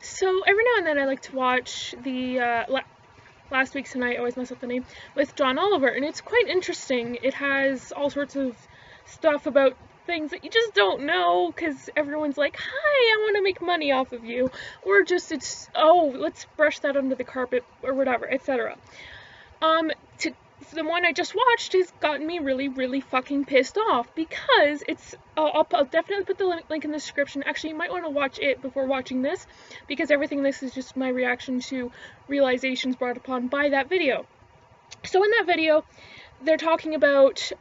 So every now and then I like to watch the Last Week Tonight, I always mess up the name, with John Oliver, and it's quite interesting. It has all sorts of stuff about things that you just don't know, because everyone's like, hi, I want to make money off of you, or just it's, oh, let's brush that under the carpet, or whatever, etc. The one I just watched has gotten me really, really fucking pissed off, because it's, I'll definitely put the link in the description. Actually, you might want to watch it before watching this, because everything in this is just my reaction to realizations brought upon by that video. So in that video, they're talking about,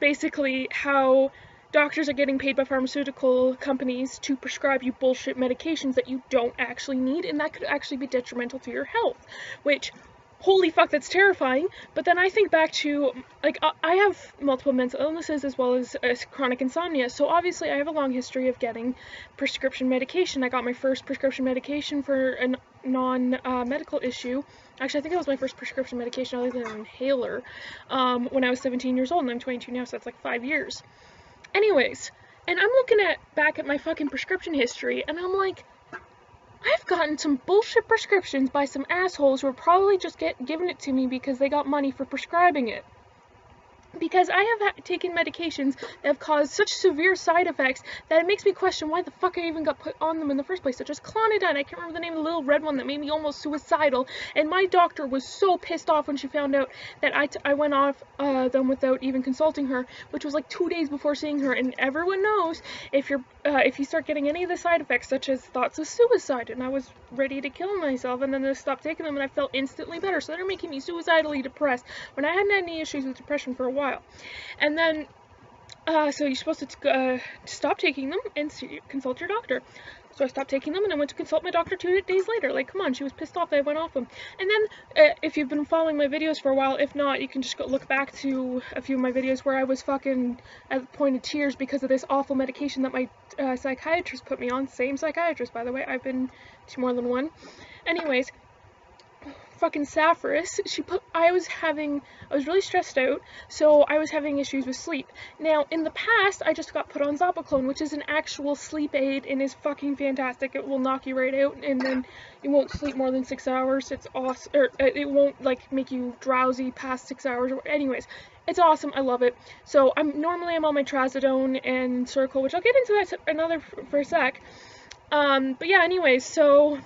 basically how doctors are getting paid by pharmaceutical companies to prescribe you bullshit medications that you don't actually need, and that could actually be detrimental to your health, which, holy fuck, that's terrifying. But then I think back to, like, I have multiple mental illnesses as well as chronic insomnia, so obviously I have a long history of getting prescription medication. I got my first prescription medication for a non-medical issue. Actually, I think it was my first prescription medication other than an inhaler, when I was 17 years old, and I'm 22 now, so that's like 5 years. Anyways, and I'm looking back at my fucking prescription history, and I'm like, I've gotten some bullshit prescriptions by some assholes who are probably just giving it to me because they got money for prescribing it. Because I have taken medications that have caused such severe side effects that it makes me question why the fuck I even got put on them in the first place, such as Clonidine. I can't remember the name of the little red one that made me almost suicidal, and my doctor was so pissed off when she found out that I went off them without even consulting her, which was like 2 days before seeing her. And everyone knows if you start getting any of the side effects, such as thoughts of suicide, and I was ready to kill myself, and then I stopped taking them and I felt instantly better. So they're making me suicidally depressed when I hadn't had any issues with depression for a while. And then, so you're supposed to stop taking them and consult your doctor. So I stopped taking them, and I went to consult my doctor 2 days later. Like, come on, she was pissed off that I went off them. And then, if you've been following my videos for a while, if not, you can just go look back to a few of my videos where I was fucking at the point of tears because of this awful medication that my psychiatrist put me on. Same psychiatrist, by the way. I've been to more than one. Anyways, fucking Sapphirus, I was really stressed out, so I was having issues with sleep. Now, in the past, I just got put on Zopiclone, which is an actual sleep aid and is fucking fantastic. It will knock you right out, and then you won't sleep more than 6 hours. It's awesome, or it won't, like, make you drowsy past 6 hours. Anyways, it's awesome. I love it. So, normally I'm on my Trazodone and Seroquel, which I'll get into that for a sec. But yeah, anyways, so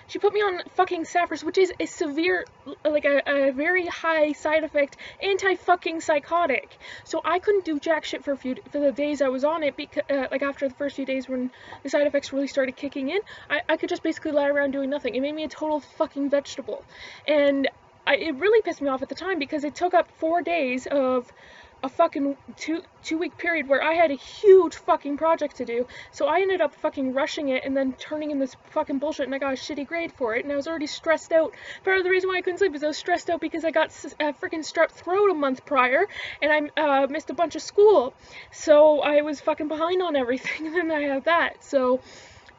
she put me on fucking Sapphirus, which is a severe, like a very high side effect anti-fucking psychotic. So I couldn't do jack shit for the days I was on it, because like after the first few days when the side effects really started kicking in, I could just basically lie around doing nothing. It made me a total fucking vegetable, and it really pissed me off at the time because it took up 4 days of a fucking two-week period where I had a huge fucking project to do, so I ended up fucking rushing it and then turning in this fucking bullshit, and I got a shitty grade for it, and I was already stressed out. Part of the reason why I couldn't sleep is I was stressed out because I got freaking strep throat a month prior, and I missed a bunch of school, so I was fucking behind on everything, and then I had that. So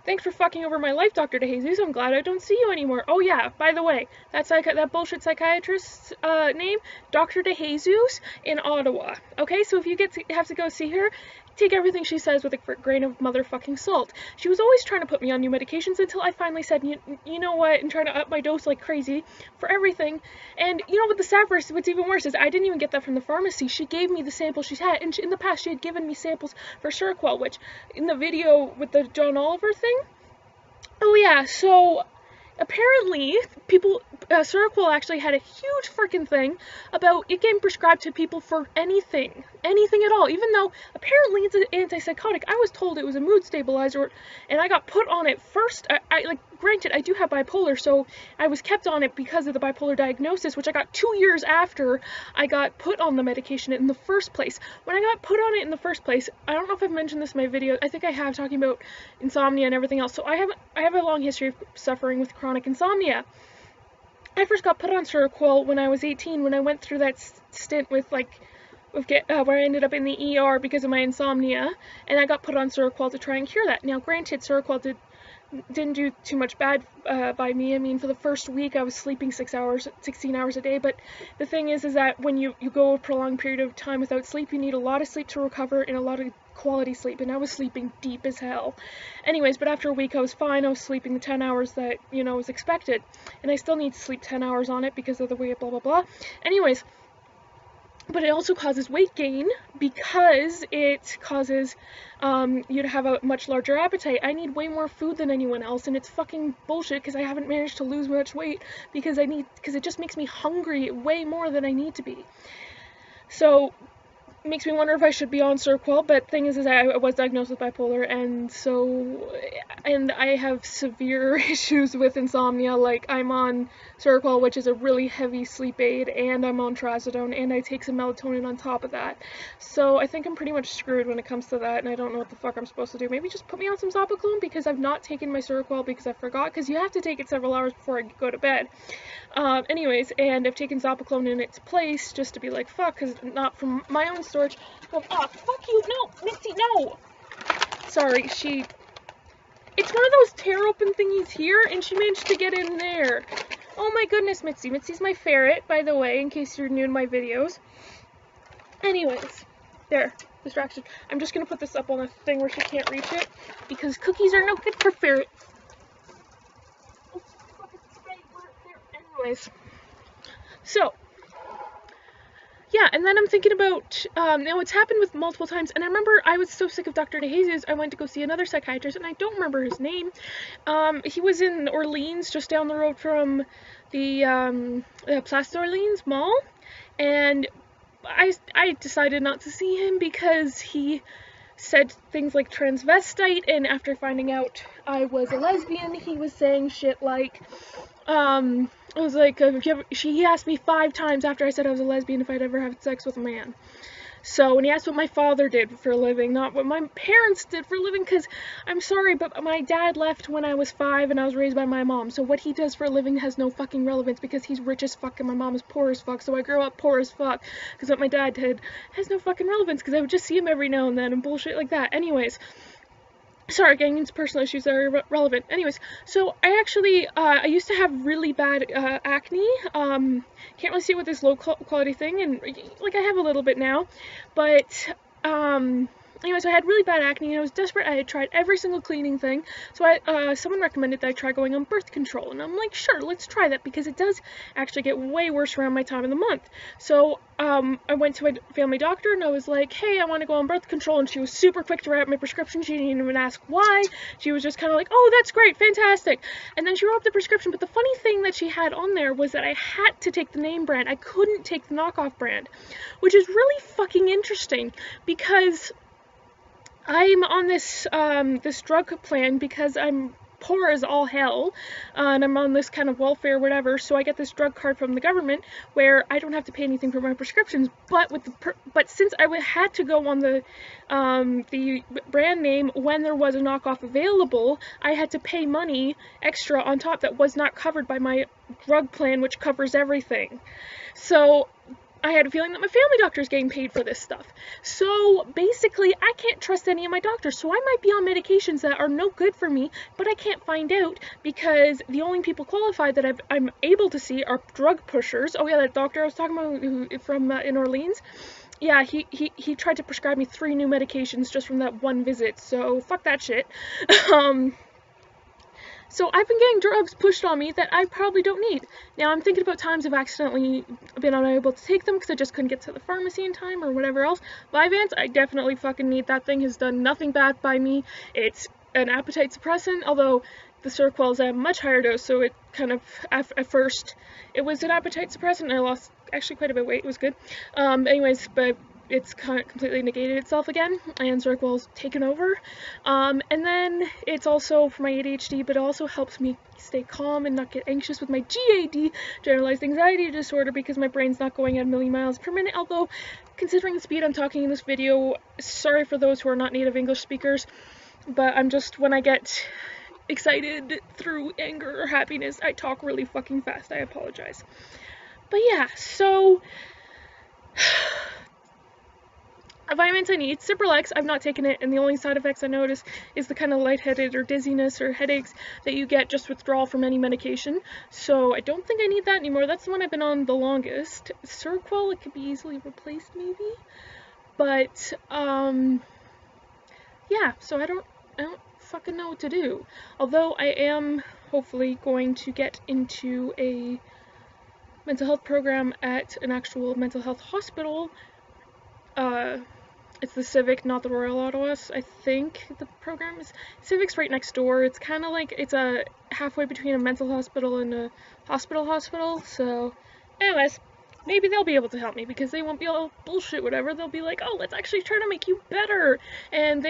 thanks for fucking over my life, Dr. DeJesus. I'm glad I don't see you anymore. Oh yeah, by the way, that bullshit psychiatrist's name, Dr. DeJesus in Ottawa. Okay, so if you have to go see her, take everything she says with a grain of motherfucking salt. She was always trying to put me on new medications until I finally said, you know what, and trying to up my dose like crazy for everything. And you know what, the Sapphirus, what's even worse is I didn't even get that from the pharmacy. She gave me the samples she's had, and in the past she had given me samples for Seroquel, which in the video with the John Oliver thing, oh yeah, so apparently Seroquel actually had a huge freaking thing about it getting prescribed to people for anything at all, even though apparently it's an antipsychotic. I was told it was a mood stabilizer, and I got put on it first. Granted, I do have bipolar, so I was kept on it because of the bipolar diagnosis, which I got 2 years after I got put on the medication in the first place. When I got put on it in the first place, I don't know if I've mentioned this in my video, I think I have, talking about insomnia and everything else. So I have a long history of suffering with chronic insomnia. I first got put on Seroquel when I was 18, when I went through that stint with where I ended up in the ER because of my insomnia, and I got put on Seroquel to try and cure that. Now, granted, Seroquel didn't do too much bad by me. I mean, for the first week I was sleeping 16 hours a day, but the thing is that when you go a prolonged period of time without sleep, you need a lot of sleep to recover and a lot of quality sleep, and I was sleeping deep as hell. Anyways, but after a week I was fine. I was sleeping the 10 hours that, you know, was expected, and I still need to sleep 10 hours on it because of the way blah blah blah. Anyways, but it also causes weight gain because it causes you to have a much larger appetite. I need way more food than anyone else, and it's fucking bullshit because I haven't managed to lose much weight because it just makes me hungry way more than I need to be. So makes me wonder if I should be on Seroquel, but thing is I was diagnosed with bipolar, and I have severe issues with insomnia. Like, I'm on Seroquel, which is a really heavy sleep aid, and I'm on trazodone, and I take some melatonin on top of that. So I think I'm pretty much screwed when it comes to that, and I don't know what the fuck I'm supposed to do. Maybe just put me on some Zopiclone, because I've not taken my Seroquel because I forgot, because you have to take it several hours before I go to bed. Anyways, and I've taken Zopiclone in its place just to be like, fuck, because not from my own storage. Oh, fuck you, no, Mitzi, no! Sorry, it's one of those tear open thingies here, and she managed to get in there. Oh my goodness, Mitzi. Mitzi's my ferret, by the way, in case you're new to my videos. Anyways, there, distraction. I'm just gonna put this up on a thing where she can't reach it, because cookies are no good for ferrets. Anyways, so, yeah, and then I'm thinking about, now it's happened with multiple times, and I remember I was so sick of Dr. DeJesus, I went to go see another psychiatrist, and I don't remember his name. He was in Orleans, just down the road from the Place d'Orleans Mall, and I decided not to see him because he said things like transvestite, and after finding out I was a lesbian, he was saying shit like, it was like, he asked me 5 times after I said I was a lesbian if I'd ever had sex with a man. So, and he asked what my father did for a living, not what my parents did for a living, because, I'm sorry, but my dad left when I was 5 and I was raised by my mom, so what he does for a living has no fucking relevance because he's rich as fuck and my mom is poor as fuck, so I grew up poor as fuck, because what my dad did has no fucking relevance, because I would just see him every now and then and bullshit like that. Anyways. Sorry, getting into personal issues that are relevant. Anyways, so I actually, I used to have really bad acne. Can't really see it with this low quality thing, and like I have a little bit now, but anyways, I had really bad acne, and I was desperate. I had tried every single cleaning thing, so someone recommended that I try going on birth control, and I'm like, sure, let's try that, because it does actually get way worse around my time of the month. So, I went to a family doctor, and I was like, hey, I want to go on birth control, and she was super quick to write up my prescription. She didn't even ask why. She was just kind of like, oh, that's great, fantastic, and then she wrote up the prescription, but the funny thing that she had on there was that I had to take the name brand. I couldn't take the knockoff brand, which is really fucking interesting, because I'm on this this drug plan because I'm poor as all hell, and I'm on this kind of welfare, whatever, so I get this drug card from the government where I don't have to pay anything for my prescriptions, but since I had to go on the brand name when there was a knockoff available, I had to pay money extra on top that was not covered by my drug plan, which covers everything. So I had a feeling that my family doctor is getting paid for this stuff. So basically, I can't trust any of my doctors. So I might be on medications that are no good for me, but I can't find out because the only people qualified that I'm able to see are drug pushers. Oh yeah, that doctor I was talking about from in Orleans. Yeah, he tried to prescribe me 3 new medications just from that one visit. So fuck that shit. So I've been getting drugs pushed on me that I probably don't need. Now I'm thinking about times I've accidentally been unable to take them because I just couldn't get to the pharmacy in time or whatever else. Vyvanse, I definitely fucking need. That thing has done nothing bad by me. It's an appetite suppressant, although the Seroquel is at a much higher dose, so it kind of, at first, it was an appetite suppressant, and I lost actually quite a bit of weight. It was good. Anyways, but it's kind of completely negated itself again, and Seroquel's taken over. And then it's also for my ADHD, but it also helps me stay calm and not get anxious with my GAD, generalized anxiety disorder, because my brain's not going at 1,000,000 miles per minute, although, considering the speed I'm talking in this video, sorry for those who are not native English speakers, but I'm just, when I get excited through anger or happiness, I talk really fucking fast. I apologize. But yeah, so Vyvanse I need. Cipralex, I've not taken it, and the only side effects I notice is the kind of lightheaded or dizziness or headaches that you get just withdrawal from any medication. So I don't think I need that anymore. That's the one I've been on the longest. Seroquel, it could be easily replaced maybe. But, yeah, so I don't fucking know what to do. Although I am hopefully going to get into a mental health program at an actual mental health hospital. It's the Civic, not the Royal Ottawa. I think the program is Civic's right next door. It's kind of like it's a halfway between a mental hospital and a hospital. So, anyways, maybe they'll be able to help me because they won't be all bullshit whatever. They'll be like, oh, let's actually try to make you better, and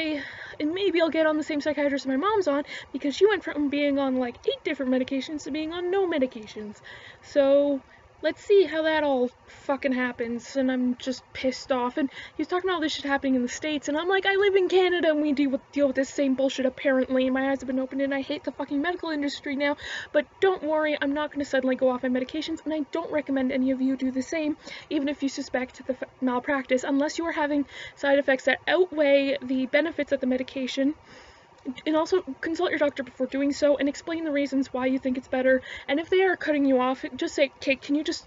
maybe I'll get on the same psychiatrist my mom's on because she went from being on like 8 different medications to being on no medications. So let's see how that all fucking happens. And I'm just pissed off. And he was talking about all this shit happening in the States, and I'm like, I live in Canada and we deal with this same bullshit apparently. My eyes have been opened and I hate the fucking medical industry now. But don't worry, I'm not going to suddenly go off my medications, and I don't recommend any of you do the same, even if you suspect the malpractice, unless you are having side effects that outweigh the benefits of the medication. And also consult your doctor before doing so and explain the reasons why you think it's better. And if they are cutting you off, just say, okay, can you just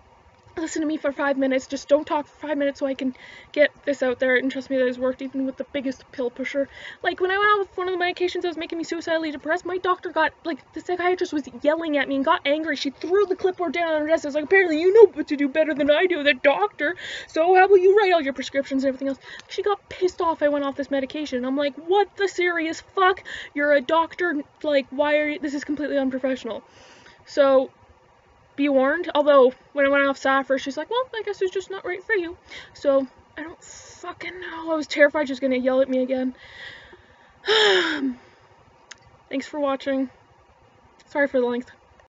listen to me for 5 minutes? Just don't talk for 5 minutes so I can get this out there. And trust me, that has worked even with the biggest pill pusher. Like, when I went out with one of the medications that was making me suicidally depressed, my doctor got, like, the psychiatrist was yelling at me and got angry. She threw the clipboard down on her desk. I was like, apparently you know what to do better than I do, the doctor. So how will you write all your prescriptions and everything else? She got pissed off I went off this medication. I'm like, what the serious fuck? You're a doctor. Like, why are you? This is completely unprofessional. So be warned. Although when I went off Saffron, she's like, well, I guess it's just not right for you. So I don't fucking know. I was terrified she was gonna yell at me again. Thanks for watching. Sorry for the length.